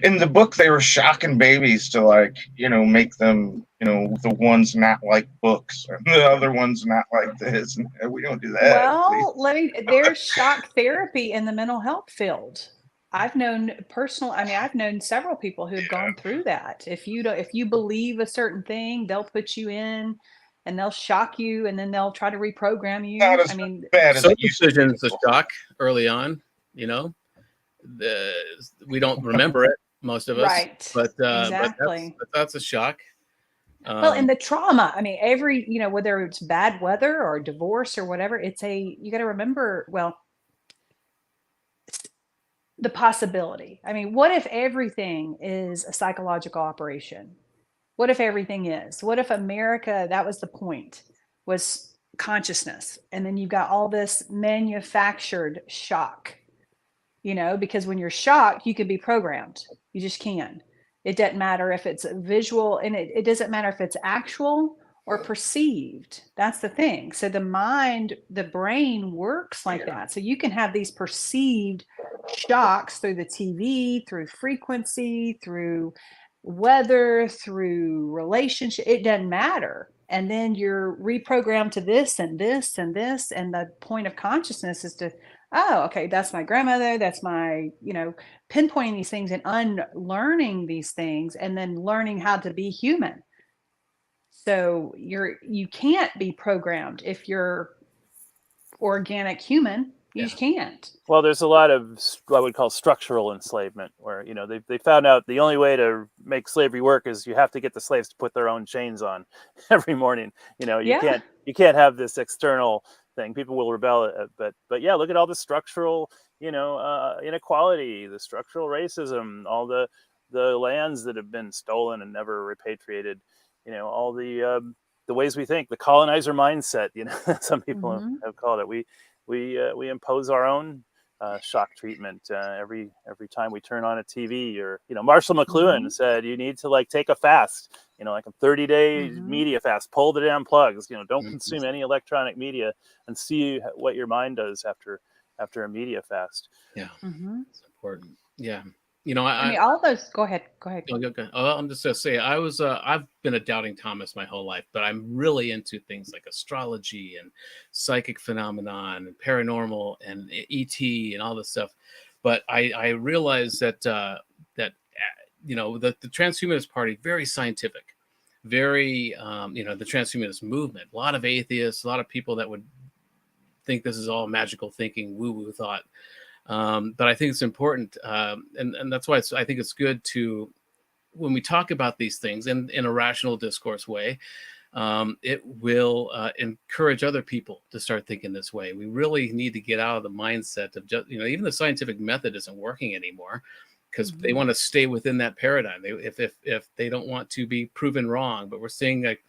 In the book, they were shocking babies to make them, the ones not like books, and the other ones not like this. We don't do that. Well, there's shock therapy in the mental health field. I've known several people who have gone through that. If you believe a certain thing, they'll put you in and they'll shock you, and then they'll try to reprogram you. Bad as circumcision is a shock early on. We don't remember it, most of us, right? But exactly, but that's a shock. Well, and the trauma. Every whether it's bad weather or divorce or whatever, you got to remember. Well, the possibility. What if everything is a psychological operation? What if everything is? What if America, that was the point, was consciousness? And then you've got all this manufactured shock, because when you're shocked, you can be programmed. You just can. It doesn't matter if it's visual, and it doesn't matter if it's actual or perceived. That's the thing. So the brain works like that. So you can have these perceived shocks through the TV, through frequency, through weather, through relationship. It doesn't matter. And then you're reprogrammed to this and this and this. And the point of consciousness is to, oh, okay, that's my grandmother. That's my, pinpointing these things and unlearning these things, and then learning how to be human. So you can't be programmed if you're organic human. You just can't. Well, there's a lot of what I would call structural enslavement, where they found out the only way to make slavery work is you have to get the slaves to put their own chains on every morning. You can't have this external thing. People will rebel, but yeah, look at all the structural inequality, the structural racism, all the lands that have been stolen and never repatriated. All the ways we think, the colonizer mindset. Some people have called it. We impose our own shock treatment every time we turn on a TV. Or Marshall McLuhan said you need to take a fast, like a 30-day media fast. Pull the damn plugs. Don't consume any electronic media, and see what your mind does after a media fast. Yeah, it's important. Yeah. All those. Go ahead. I'm just gonna say I've been a doubting Thomas my whole life, but I'm really into things like astrology and psychic phenomenon and paranormal and ET and all this stuff. But I realized that the transhumanist party, very scientific, very the transhumanist movement, a lot of atheists, a lot of people that would think this is all magical thinking, woo-woo thought. But I think it's important, and that's why I think it's good to, when we talk about these things in a rational discourse way, it will encourage other people to start thinking this way. We really need to get out of the mindset of just, even the scientific method isn't working anymore because they want to stay within that paradigm. If they don't want to be proven wrong, but we're seeing like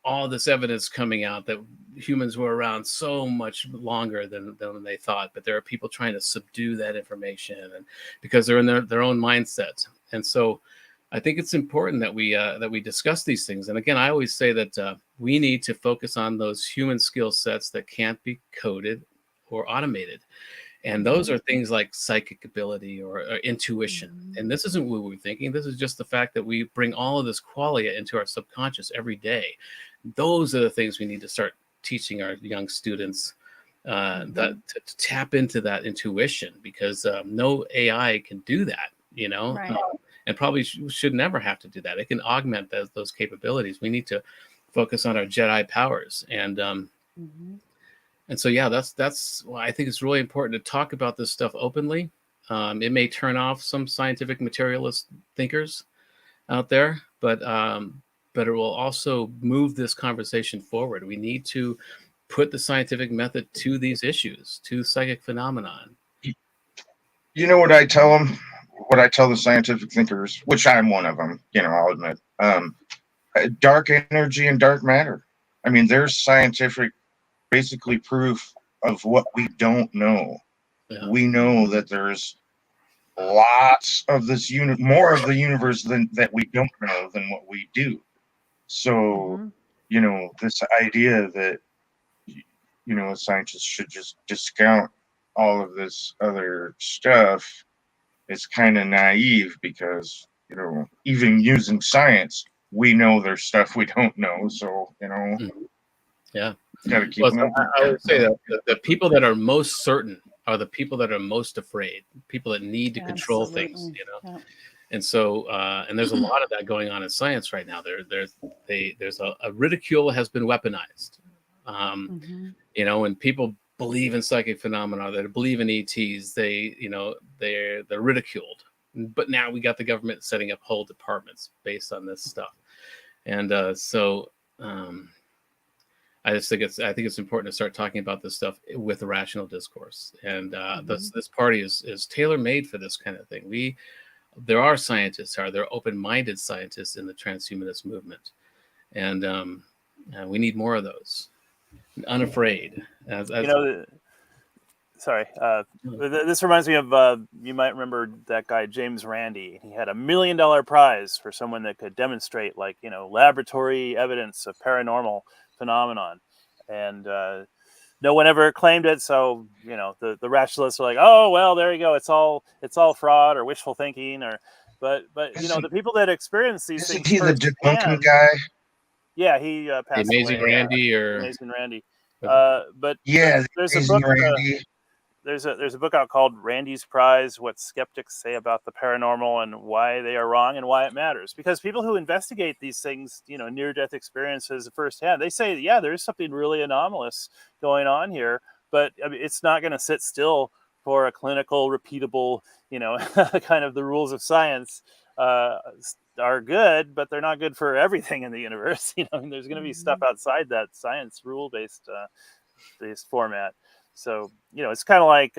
all this evidence coming out that humans were around so much longer than they thought, but there are people trying to subdue that information, and because they're in their own mindset. And so I think it's important that we discuss these things. And again, I always say that we need to focus on those human skill sets that can't be coded or automated. And those are things like psychic ability or intuition. And this isn't what we're thinking. This is just the fact that we bring all of this qualia into our subconscious every day. Those are the things we need to start teaching our young students, that to tap into that intuition, because no AI can do that, Right. and probably should never have to do that. It can augment those capabilities. We need to focus on our Jedi powers. And so, yeah, that's why I think it's really important to talk about this stuff openly. It may turn off some scientific materialist thinkers out there, but it will also move this conversation forward. We need to put the scientific method to these issues, to psychic phenomenon. You know what I tell them? What I tell the scientific thinkers, which I'm one of them, I'll admit, dark energy and dark matter. I mean, there's scientific, basically proof of what we don't know. Yeah. We know that there's lots of this more of the universe that we don't know than what we do. So, this idea that, scientists should just discount all of this other stuff is kind of naive, because, even using science, we know there's stuff we don't know. So, Yeah. gotta keep moving. I would say that the people that are most certain are the people that are most afraid, people that need to control things, Yeah. And so, and there's a lot of that going on in science right now. There's a ridicule has been weaponized, when people believe in psychic phenomena, that believe in ETs, they're ridiculed. But now we got the government setting up whole departments based on this stuff, and I think it's important to start talking about this stuff with a rational discourse. And this party is tailor made for this kind of thing. There are scientists, there are open-minded scientists in the transhumanist movement, and we need more of those. Unafraid. Sorry, this reminds me of, you might remember that guy James Randi. He had $1 million prize for someone that could demonstrate, laboratory evidence of paranormal phenomenon, and no one ever claimed it. So the rationalists are like, oh well, there you go, it's all fraud or wishful thinking, but the people that experience these things. Isn't he the debunking guy? Yeah, he passed Amazing away. Randy, Amazing Randy. But yeah, there's a Amazing book. Randy. There's a book out called Randy's Prize: What Skeptics Say About the Paranormal and Why They Are Wrong and Why It Matters. Because people who investigate these things, near-death experiences firsthand, they say, yeah, there's something really anomalous going on here, but I mean, it's not going to sit still for a clinical, repeatable, kind of the rules of science are good, but they're not good for everything in the universe. And there's going to be stuff outside that science rule-based based format. So, it's kind of like,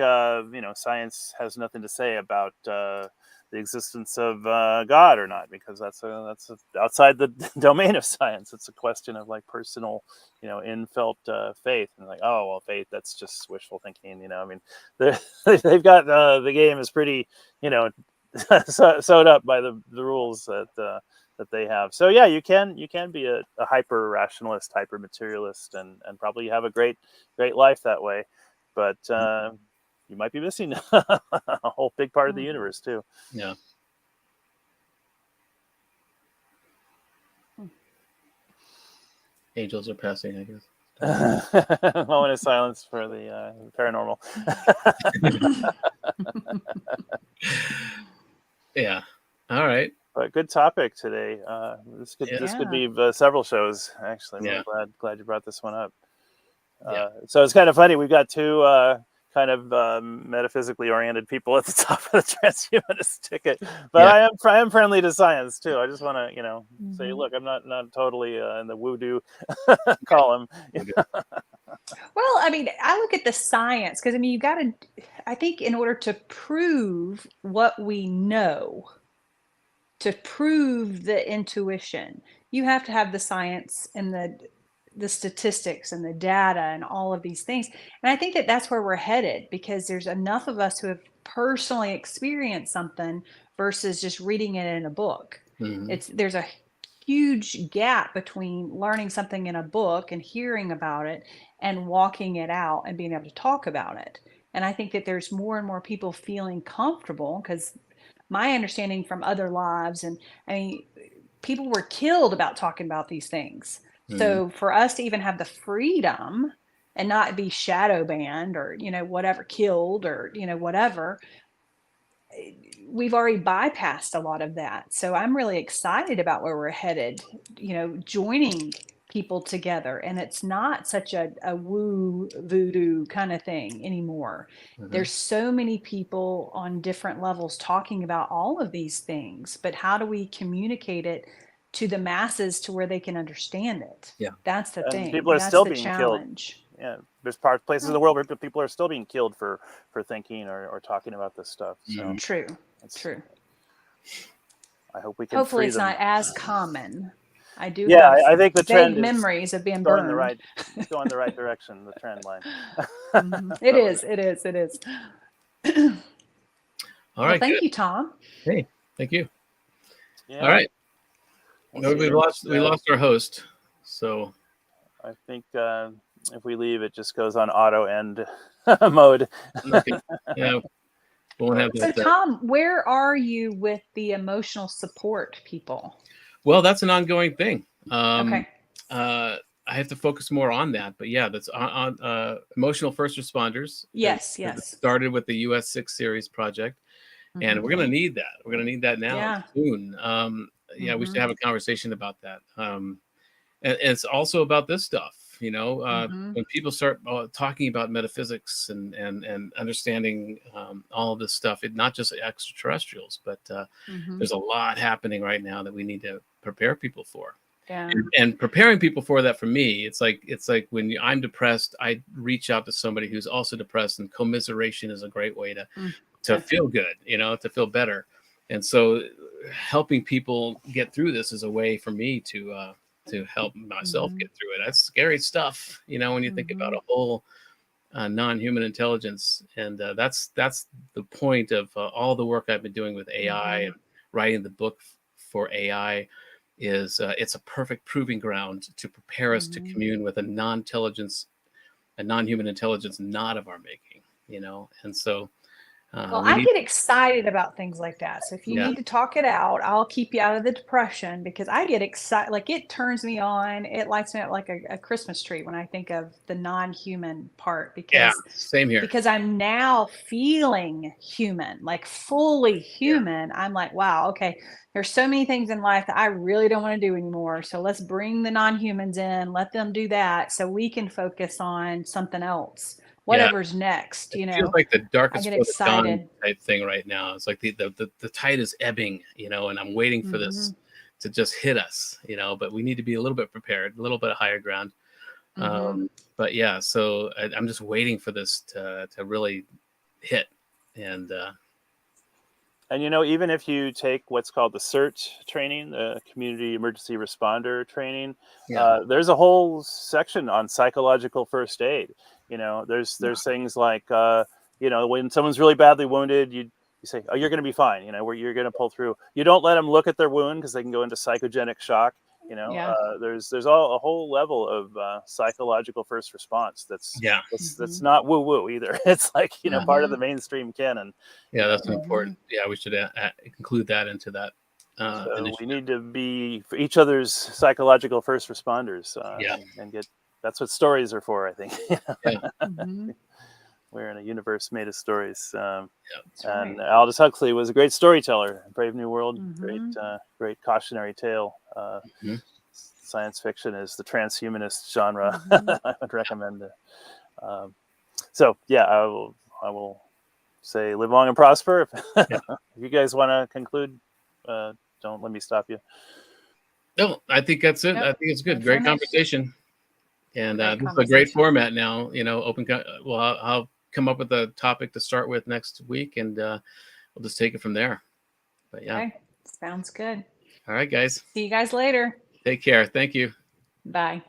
science has nothing to say about the existence of God or not, because that's outside the domain of science. It's a question of personal, infelt faith, and oh, well, faith, that's just wishful thinking. I mean, they've got the game is pretty, sewed up by the rules that they have. So yeah, you can be a hyper rationalist, hyper materialist, and probably have a great life that way. But you might be missing a whole big part of the universe too. Yeah. Angels are passing, I guess. Moment of silence for the paranormal. Yeah. All right. But good topic today. This could be several shows actually. Yeah. I'm glad you brought this one up. So it's kind of funny. We've got two kind of metaphysically oriented people at the top of the transhumanist ticket, but I am friendly to science too. I just want to say, look, I'm not totally in the voodoo column. Well, I mean, I look at the science because, I mean, I think in order to prove what we know, to prove the intuition, you have to have the science and the statistics and the data and all of these things. And I think that that's where we're headed, because there's enough of us who have personally experienced something versus just reading it in a book. There's a huge gap between learning something in a book and hearing about it and walking it out and being able to talk about it. And I think that there's more and more people feeling comfortable, because my understanding from other lives, and I mean, people were killed about talking about these things. So for us to even have the freedom and not be shadow banned or, whatever, killed or, whatever, we've already bypassed a lot of that. So I'm really excited about where we're headed, joining people together. And it's not such a woo voodoo kind of thing anymore. There's so many people on different levels talking about all of these things, but how do we communicate it to the masses to where they can understand it? Yeah. That's the thing. People are That's still the being challenge. killed. Yeah, there's places in the world where people are still being killed for thinking or talking about this stuff. So True. I hope we can. Hopefully, free it's them. not as common. I do. Yeah, have I think the vague trend memories of being going burned. it's going the right direction. The trend line. It is. All Well, right. thank Good. you, Tom. Hey, thank you. Yeah. All right. We'll We lost our host. So I think if we leave, it just goes on auto end mode. okay. Yeah. Won't have So, that. Tom, where are you with the emotional support people? Well, that's an ongoing thing. Okay. I have to focus more on that, but yeah, that's on emotional first responders. Yes. It started with the US 6 series project, and we're going to need that. We're going to need that now soon. We should have a conversation about that. And it's also about this stuff, when people start talking about metaphysics and understanding all of this stuff, not just extraterrestrials, but there's a lot happening right now that we need to prepare people for. Yeah. And preparing people for that, for me, it's like when I'm depressed, I reach out to somebody who's also depressed, and commiseration is a great way to feel good, to feel better. And so helping people get through this is a way for me to help myself get through it. That's scary stuff, when you think about a whole non-human intelligence. And that's the point of all the work I've been doing with AI and writing the book for AI. Is it's a perfect proving ground to prepare us to commune with a non-human intelligence not of our making, and so well, I get excited about things like that. So if you need to talk it out, I'll keep you out of the depression, because I get excited. Like, it turns me on. It lights me up like a Christmas tree when I think of the non-human part, because same here. Because I'm now feeling human, like fully human. I'm like, wow, okay, there's so many things in life that I really don't want to do anymore. So let's bring the non-humans in, let them do that, so we can focus on something else. Whatever's next, It feels like the darkest I get for the dawn excited. type thing right now. It's like the tide is ebbing, and I'm waiting for this to just hit us, but we need to be a little bit prepared, a little bit higher ground. But yeah, so I'm just waiting for this to really hit. And even if you take what's called the CERT training, the Community Emergency Responder training, there's a whole section on psychological first aid. There's things like, when someone's really badly wounded, you say, oh, you're going to be fine, where you're going to pull through. You don't let them look at their wound, because they can go into psychogenic shock. There's a whole level of psychological first response that's not woo woo either. It's like part of the mainstream canon. Yeah, that's important. Yeah, we should include that into that. So we need to be for each other's psychological first responders. And get. That's what stories are for, I think. We're in a universe made of stories. And Aldous Huxley was a great storyteller. Brave New World, great cautionary tale. Science fiction is the transhumanist genre. I would recommend it. I will will say live long and prosper. Yeah. If you guys want to conclude, don't let me stop you. No, I think that's it. Nope, I think it's good. no Great finish. conversation. And Great this is a great conversation. format now. Well, I'll come up with a topic to start with next week, and we'll just take it from there. But yeah. Okay, sounds good. All right, guys. See you guys later. Take care. Thank you. Bye.